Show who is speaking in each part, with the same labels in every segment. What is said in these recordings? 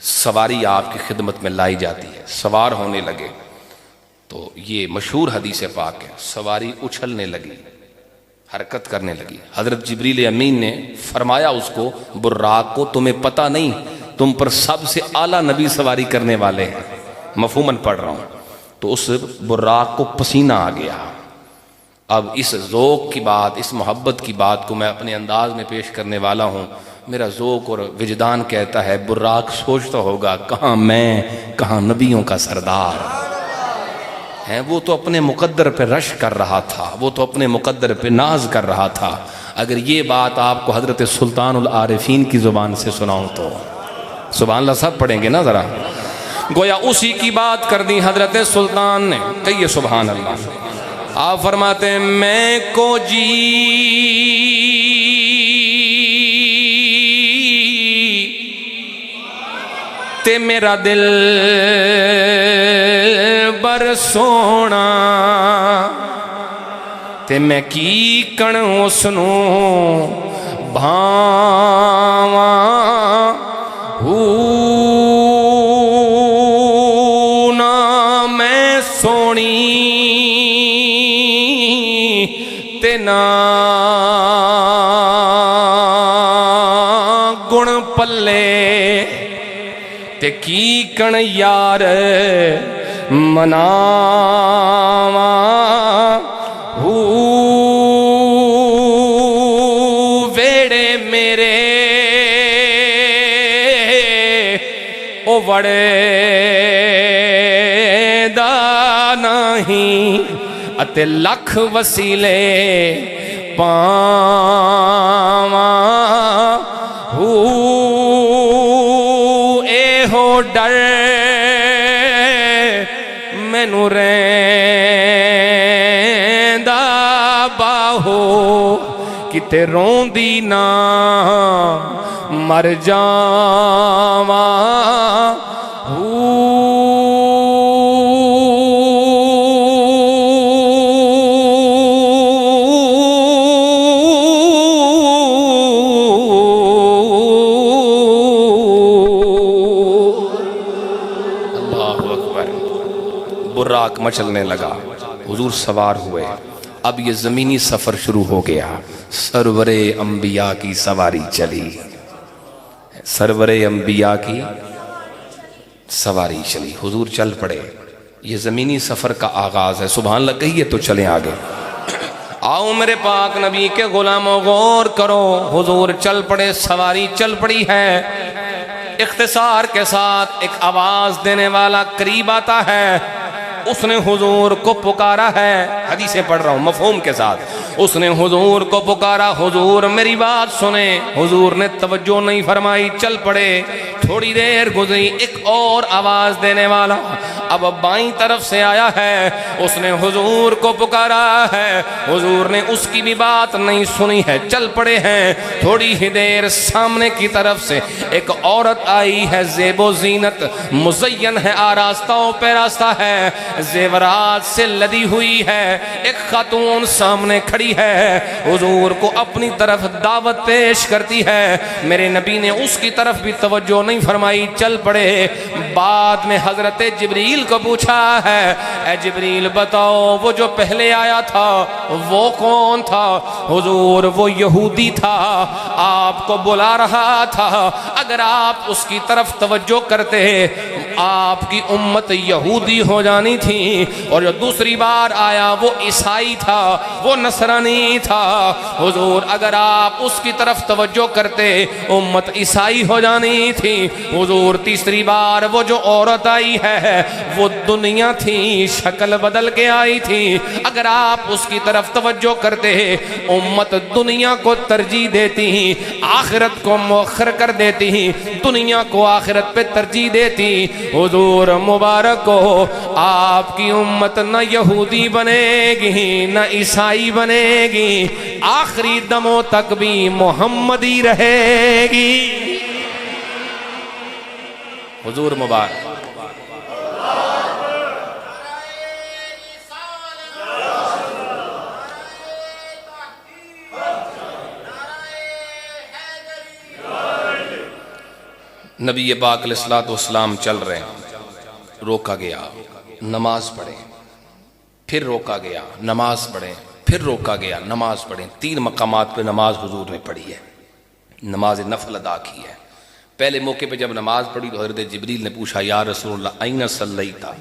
Speaker 1: سواری آپ کی خدمت میں لائی جاتی ہے، سوار ہونے لگے تو یہ مشہور حدیث پاک ہے، سواری اچھلنے لگی، حرکت کرنے لگی۔ حضرت جبریل امین نے فرمایا اس کو، براق کو تمہیں پتہ نہیں تم پر سب سے اعلیٰ نبی سواری کرنے والے ہیں، مفہوماً پڑھ رہا ہوں۔ تو اس براق کو پسینہ آ گیا۔ اب اس ذوق کی بات، اس محبت کی بات کو میں اپنے انداز میں پیش کرنے والا ہوں۔ میرا ذوق اور وجدان کہتا ہے براق سوچتا ہوگا کہاں میں، کہاں نبیوں کا سردار ہے۔ وہ تو اپنے مقدر پہ رش کر رہا تھا، وہ تو اپنے مقدر پہ ناز کر رہا تھا۔ اگر یہ بات آپ کو حضرت سلطان العارفین کی زبان سے سناؤں تو سبحان اللہ سب پڑھیں گے نا ذرا، گویا اسی کی بات کر دی حضرت سلطان نے، کہیے سبحان اللہ۔ آپ فرماتے ہیں میں کو جی تے میرا دل بر سونا تے میں کی کن اسنو بھاواں نا میں سونی تے نا گن پلے تے کی کن یار مناواں ویڑے میرے او وڑے دا نہیں اتے لکھ وسیلے پاواں اے ہو ڈر مینوں ریندا باہو کتے روندی نہ مر جاواں براق مچلنے لگا، حضور سوار ہوئے۔ اب یہ زمینی سفر شروع ہو گیا، سرور انبیاء کی سواری چلی، سرور انبیاء کی سواری چلی، حضور چل پڑے۔ یہ زمینی سفر کا آغاز ہے، سبحان اللہ کہیے تو چلیں آگے۔ آؤ میرے پاک نبی کے غلاموں غور کرو، حضور چل پڑے، سواری چل پڑی ہے۔ اختصار کے ساتھ ایک آواز دینے والا قریب آتا ہے، اس نے حضور کو پکارا ہے، حدیثیں پڑھ رہا ہوں مفہوم کے ساتھ۔ اس نے حضور کو پکارا، حضور میری بات سنیں۔ حضور نے توجہ نہیں فرمائی، چل پڑے۔ تھوڑی دیر گزری، ایک اور آواز دینے والا اب بائیں طرف سے آیا ہے، اس نے حضور کو پکارا ہے، حضور نے اس کی بھی بات نہیں سنی ہے، چل پڑے ہیں۔ تھوڑی ہی دیر سامنے کی طرف سے ایک عورت آئی ہے، زیب و زینت مزین ہے، آراستہ و پیراستہ ہے، زیورات سے لدی ہوئی ہے، ایک خاتون سامنے کھڑی ہے، حضور کو اپنی طرف دعوت پیش کرتی ہے۔ میرے نبی نے اس کی طرف بھی توجہ نہیں فرمائی، چل پڑے۔ بعد میں حضرت جبریل کو پوچھا ہے، اے جبریل بتاؤ وہ جو پہلے آیا تھا وہ کون تھا؟ حضور وہ یہودی تھا، آپ کو بلا رہا تھا، اگر آپ اس کی طرف توجہ کرتے آپ کی امت یہودی ہو جانی تھی، اور جو دوسری بار آیا وہ عیسائی تھا، وہ نصرانی تھا۔ حضور اگر آپ اس کی طرف توجہ کرتے امت عیسائی ہو جانی تھی۔ حضور تیسری بار وہ جو عورت آئی ہے وہ دنیا تھی، شکل بدل کے آئی تھی، اگر آپ اس کی طرف توجہ کرتے امت دنیا کو ترجیح دیتی، آخرت کو مؤخر کر دیتی، دنیا کو آخرت پہ ترجیح دیتی۔ حضور مبارک کو آپ کی امت نہ یہودی بنے گی نہ عیسائی بنے گی، آخری دموں تک بھی محمدی رہے گی۔ حضور مبارک نبی پاک علیہ الصلوۃ والسلام چل رہے ہیں، روکا گیا، نماز پڑھیں، پھر روکا گیا، نماز پڑھیں، پھر روکا گیا، نماز پڑھیں۔ 3 مقامات پہ نماز حضور نے پڑھی ہے، نماز نفل ادا کی ہے۔ پہلے موقع پہ جب نماز پڑھی تو حضرت جبریل نے پوچھا یا رسول اللہ این صلیتا،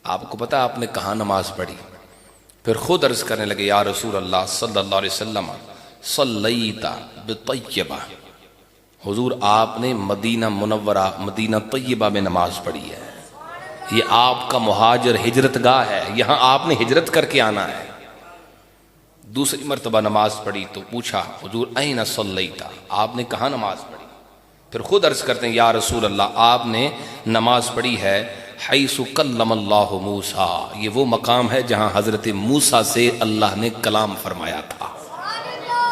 Speaker 1: آپ کو پتا آپ نے کہاں نماز پڑھی؟ پھر خود عرض کرنے لگے یا رسول اللہ صلی اللہ علیہ وسلم صلیتا بطیبہ، حضور آپ نے مدینہ منورہ مدینہ طیبہ میں نماز پڑھی ہے، یہ آپ کا مہاجر ہجرت گاہ ہے، یہاں آپ نے ہجرت کر کے آنا ہے۔ دوسری مرتبہ نماز پڑھی تو پوچھا حضور این صلیتا، آپ نے کہاں نماز پڑھی؟ پھر خود عرض کرتے ہیں یا رسول اللہ آپ نے نماز پڑھی ہے حیث کلم اللہ موسیٰ، یہ وہ مقام ہے جہاں حضرت موسیٰ سے اللہ نے کلام فرمایا تھا،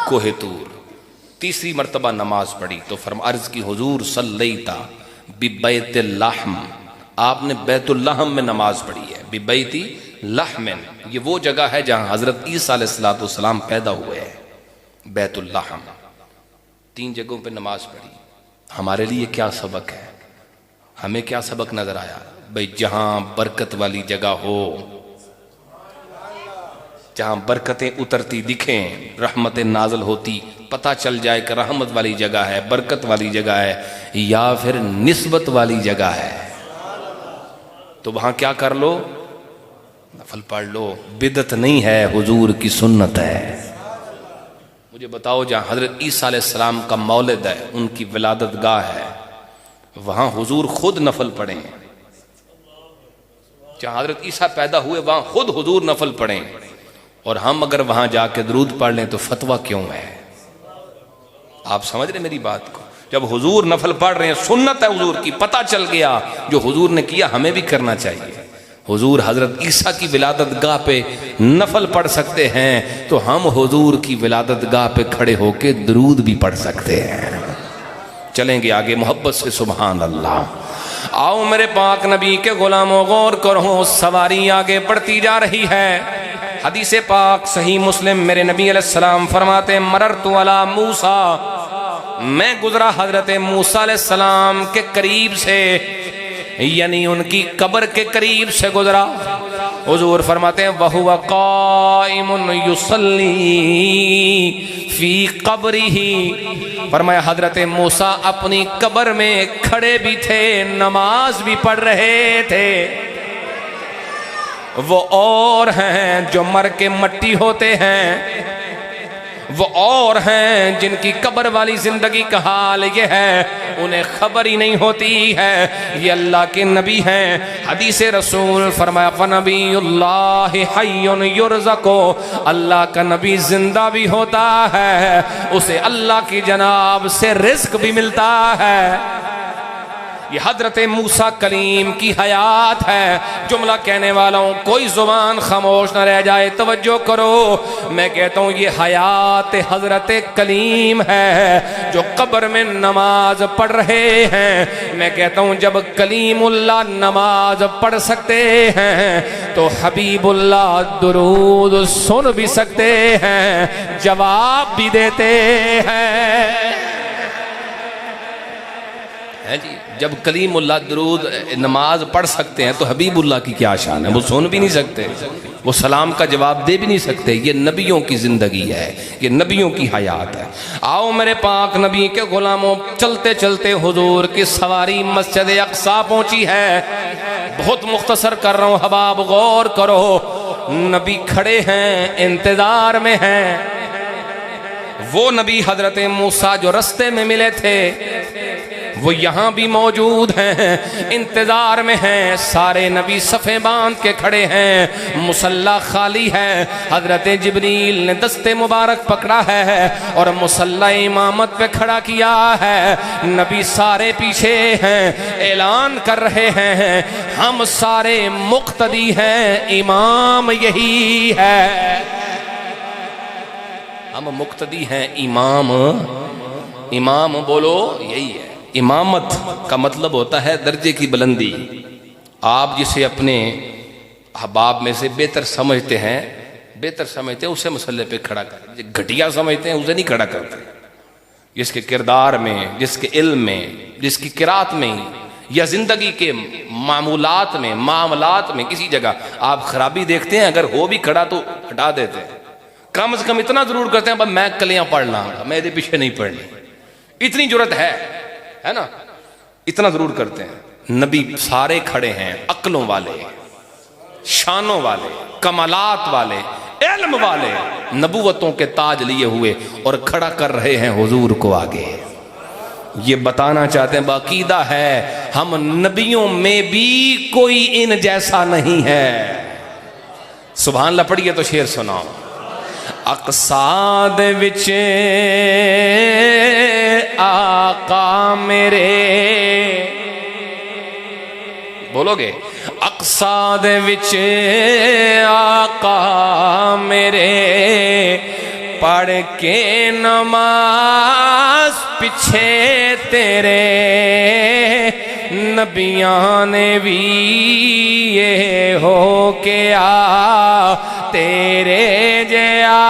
Speaker 1: کوہ طور۔ تیسری مرتبہ نماز پڑھی تو عرض کی حضور صلیتا ببیت اللحم، آپ نے بیت اللحم میں نماز پڑھی ہے، ببیت لحم، یہ وہ جگہ ہے جہاں حضرت عیسیٰ علیہ السلام پیدا ہوئے ہیں، بیت اللحم۔ 3 جگہوں پہ نماز پڑھی۔ ہمارے لیے کیا سبق ہے؟ ہمیں کیا سبق نظر آیا؟ بھئی جہاں برکت والی جگہ ہو، جہاں برکتیں اترتی دکھیں، رحمتیں نازل ہوتی، پتہ چل جائے کہ رحمت والی جگہ ہے، برکت والی جگہ ہے یا پھر نسبت والی جگہ ہے، تو وہاں کیا کر لو؟ نفل پڑھ لو۔ بدعت نہیں ہے، حضور کی سنت ہے۔ مجھے بتاؤ جہاں حضرت عیسیٰ علیہ السلام کا مولد ہے، ان کی ولادت گاہ ہے، وہاں حضور خود نفل پڑھیں۔ جہاں حضرت عیسیٰ پیدا ہوئے وہاں خود حضور نفل پڑھیں، اور ہم اگر وہاں جا کے درود پڑھ لیں تو فتویٰ کیوں ہے؟ آپ سمجھ رہے میری بات کو؟ جب حضور نفل پڑھ رہے ہیں، سنت ہے حضور کی، پتہ چل گیا جو حضور نے کیا ہمیں بھی کرنا چاہیے۔ حضور حضرت عیسیٰ کی ولادت گاہ پہ نفل پڑھ سکتے ہیں تو ہم حضور کی ولادت گاہ پہ کھڑے ہو کے درود بھی پڑھ سکتے ہیں۔ چلیں گے آگے محبت سے سبحان اللہ۔ آؤ میرے پاک نبی کے غلاموں غور کرو، سواری آگے بڑھتی جا رہی ہے۔ حدیث پاک صحیح مسلم، میرے نبی علیہ السلام فرماتے ہیں مررت علی موسیٰ، میں گزرا حضرت موسیٰ علیہ السلام کے قریب سے، یعنی ان کی قبر کے قریب سے گزرا۔ حضور فرماتے ہیں وَهُوَ قَائِمٌ يُصَلِّي فِي قَبْرِهِ، فرمایا حضرت موسیٰ اپنی قبر میں کھڑے بھی تھے، نماز بھی پڑھ رہے تھے۔ وہ اور ہیں جو مر کے مٹی ہوتے ہیں، وہ اور ہیں جن کی قبر والی زندگی کا حال یہ ہے انہیں خبر ہی نہیں ہوتی ہے، یہ اللہ کے نبی ہیں۔ حدیث رسول فرمایا فَنَبِيُّ اللَّهِ حَيٌّ يُرْزَقُ، اللہ کا نبی زندہ بھی ہوتا ہے، اسے اللہ کی جناب سے رزق بھی ملتا ہے۔ یہ حضرت موسیٰ کلیم کی حیات ہے۔ جملہ کہنے والوں کوئی زبان خاموش نہ رہ جائے، توجہ کرو، میں کہتا ہوں یہ حیات حضرت کلیم ہے جو قبر میں نماز پڑھ رہے ہیں۔ میں کہتا ہوں جب کلیم اللہ نماز پڑھ سکتے ہیں تو حبیب اللہ درود سن بھی سکتے ہیں، جواب بھی دیتے ہیں۔ جی جب کلیم اللہ درود نماز پڑھ سکتے ہیں تو حبیب اللہ کی کیا شان ہے؟ وہ سن بھی نہیں سکتے، وہ سلام کا جواب دے بھی نہیں سکتے۔ یہ نبیوں کی زندگی ہے، یہ نبیوں کی حیات ہے۔ آؤ میرے پاک نبی کے غلاموں، چلتے چلتے حضور کی سواری مسجد اقصیٰ پہنچی ہے۔ بہت مختصر کر رہا ہوں، حباب غور کرو، نبی کھڑے ہیں، انتظار میں ہیں۔ وہ نبی حضرت موسیٰ جو رستے میں ملے تھے وہ یہاں بھی موجود ہیں، انتظار میں ہیں۔ سارے نبی صفیں باندھ کے کھڑے ہیں، مصلی خالی ہے۔ حضرت جبریل نے دست مبارک پکڑا ہے اور مصلی امامت پہ کھڑا کیا ہے۔ نبی سارے پیچھے ہیں، اعلان کر رہے ہیں ہم سارے مقتدی ہیں، امام یہی ہے۔ ہم مقتدی ہیں، امام بولو یہی ہے۔ امامت کا مطلب ہوتا ہے درجے کی بلندی۔ آپ جسے اپنے احباب میں سے بہتر سمجھتے ہیں اسے مسلح پہ کھڑا کرتے ہیں، گھٹیا سمجھتے ہیں اسے نہیں کھڑا کرتے۔ جس کے کردار میں، جس کے علم میں، جس کی قرات میں ہی یا زندگی کے معاملات میں کسی جگہ آپ خرابی دیکھتے ہیں، اگر ہو بھی کھڑا تو ہٹا دیتے ہیں، کم از کم اتنا ضرور کرتے ہیں میں کلیاں پڑھ لاں گا، میں دے پیچھے نہیں پڑھنی، اتنی جرت ہے نا، اتنا ضرور کرتے ہیں۔ نبی سارے کھڑے ہیں، عقلوں والے، شانوں والے، کمالات والے، علم والے، نبوتوں کے تاج لیے ہوئے، اور کھڑا کر رہے ہیں حضور کو آگے۔ یہ بتانا چاہتے ہیں باقیدہ ہے ہم نبیوں میں بھی کوئی ان جیسا نہیں ہے۔ سبحان اللہ پڑھیے تو شعر سناؤ۔ اقصاد وچ آقا میرے، بولو گے؟ اقصاد وچ آقا میرے، پڑھ کے نماز پچھے تیرے، نبیاں نے بھی یہ ہو کے آ تیرے جیا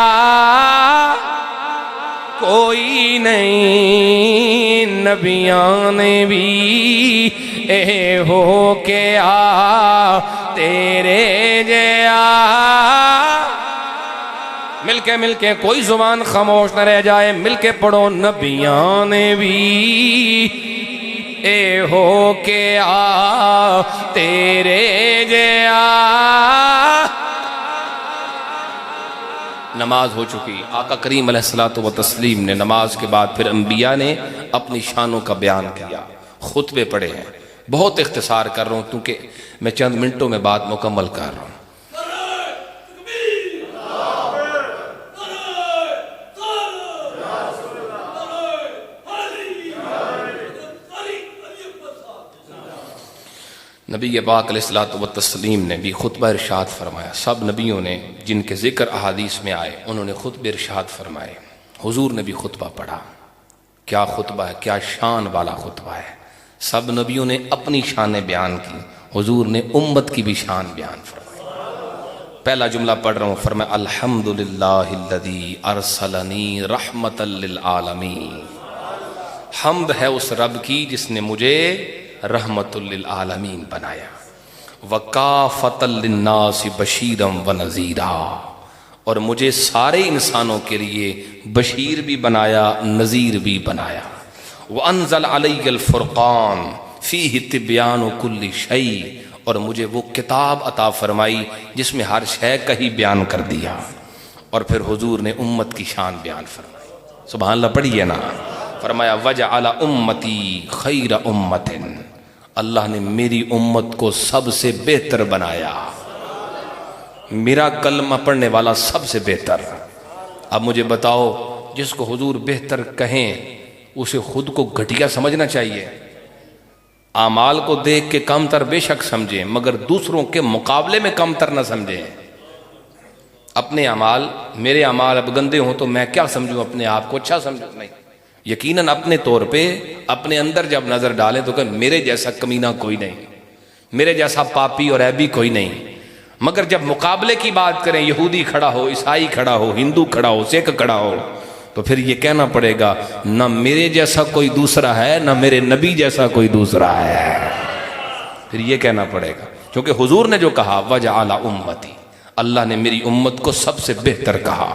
Speaker 1: کوئی نہیں، نبیاں نے بھی اے ہو کے آ تیرے جیا۔ مل کے کوئی زبان خاموش نہ رہ جائے، مل کے پڑھو، نبیاں نے بھی اے ہو کے آ تیرے جیا۔ نماز ہو چکی، آقا کریم علیہ الصلوۃ والتسلیم نے نماز کے بعد پھر انبیاء نے اپنی شانوں کا بیان کیا، خطبے پڑھے ہیں۔ بہت اختصار کر رہا ہوں کیونکہ میں چند منٹوں میں بات مکمل کر رہا ہوں۔ نبی پاک علیہ الصلوۃ والتسلیم نے بھی خطبہ ارشاد فرمایا۔ سب نبیوں نے جن کے ذکر احادیث میں آئے انہوں نے خطبہ ارشاد فرمائے، حضور نے بھی خطبہ پڑھا۔ کیا خطبہ ہے، کیا شان والا خطبہ ہے۔ سب نبیوں نے اپنی شانیں بیان کی، حضور نے امت کی بھی شان بیان فرمائی۔ پہلا جملہ پڑھ رہا ہوں، فرمایا الحمدللہ الذی ارسلنی رحمتا للعالمین۔ حمد ہے اس رب کی جس نے مجھے رحمت للعالمین بنایا، وکافۃ للناس بشیرا ونذیرا، اور مجھے سارے انسانوں کے لیے بشیر بھی بنایا، نذیر بھی بنایا۔ وانزل علی الفرقان فیہ تبیان کل شیء، اور مجھے وہ کتاب عطا فرمائی جس میں ہر شے کا ہی بیان کر دیا۔ اور پھر حضور نے امت کی شان بیان فرمائی۔ سبحان اللہ پڑھیے نا۔ فرمایا وجعل امتی خیر امت، اللہ نے میری امت کو سب سے بہتر بنایا، میرا کلمہ پڑھنے والا سب سے بہتر۔ اب مجھے بتاؤ، جس کو حضور بہتر کہیں اسے خود کو گھٹیا سمجھنا چاہیے؟ اعمال کو دیکھ کے کم تر بے شک سمجھیں، مگر دوسروں کے مقابلے میں کم تر نہ سمجھیں۔ اپنے اعمال، میرے اعمال اب گندے ہوں تو میں کیا سمجھوں اپنے آپ کو اچھا سمجھوں؟ نہیں، یقیناً اپنے طور پہ اپنے اندر جب نظر ڈالیں تو کہ میرے جیسا کمینہ کوئی نہیں، میرے جیسا پاپی اور عیبی کوئی نہیں۔ مگر جب مقابلے کی بات کریں، یہودی کھڑا ہو، عیسائی کھڑا ہو، ہندو کھڑا ہو، سکھ کھڑا ہو، تو پھر یہ کہنا پڑے گا نہ میرے جیسا کوئی دوسرا ہے، نہ میرے نبی جیسا کوئی دوسرا ہے۔ پھر یہ کہنا پڑے گا، کیونکہ حضور نے جو کہا وجعل امتی، اللہ نے میری امت کو سب سے بہتر کہا۔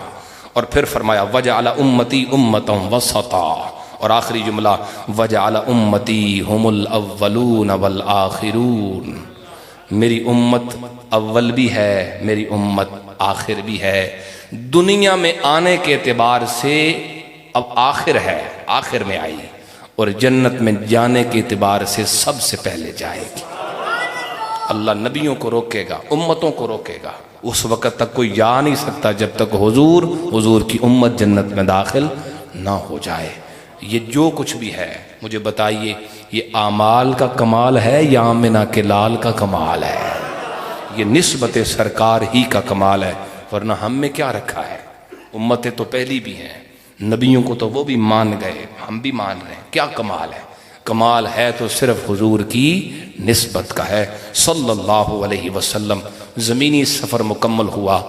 Speaker 1: اور پھر فرمایا وجعل امتی امتا وسطا، اور آخری جملہ وجعل امتی هم الاولون والآخرون، میری امت اول بھی ہے، میری امت آخر بھی ہے۔ دنیا میں آنے کے اعتبار سے اب آخر ہے، آخر میں آئی، اور جنت میں جانے کے اعتبار سے سب سے پہلے جائے گی۔ اللہ نبیوں کو روکے گا، امتوں کو روکے گا، اس وقت تک کوئی جا نہیں سکتا جب تک حضور کی امت جنت میں داخل نہ ہو جائے۔ یہ جو کچھ بھی ہے مجھے بتائیے، یہ اعمال کا کمال ہے یا آمنہ کے لال کا کمال ہے؟ یہ نسبت سرکار ہی کا کمال ہے، ورنہ ہم میں کیا رکھا ہے؟ امتیں تو پہلی بھی ہیں، نبیوں کو تو وہ بھی مان گئے، ہم بھی مان رہے ہیں۔ کیا کمال ہے؟ کمال ہے تو صرف حضور کی نسبت کا ہے۔ صلی اللہ علیہ وسلم۔ زمینی سفر مکمل ہوا۔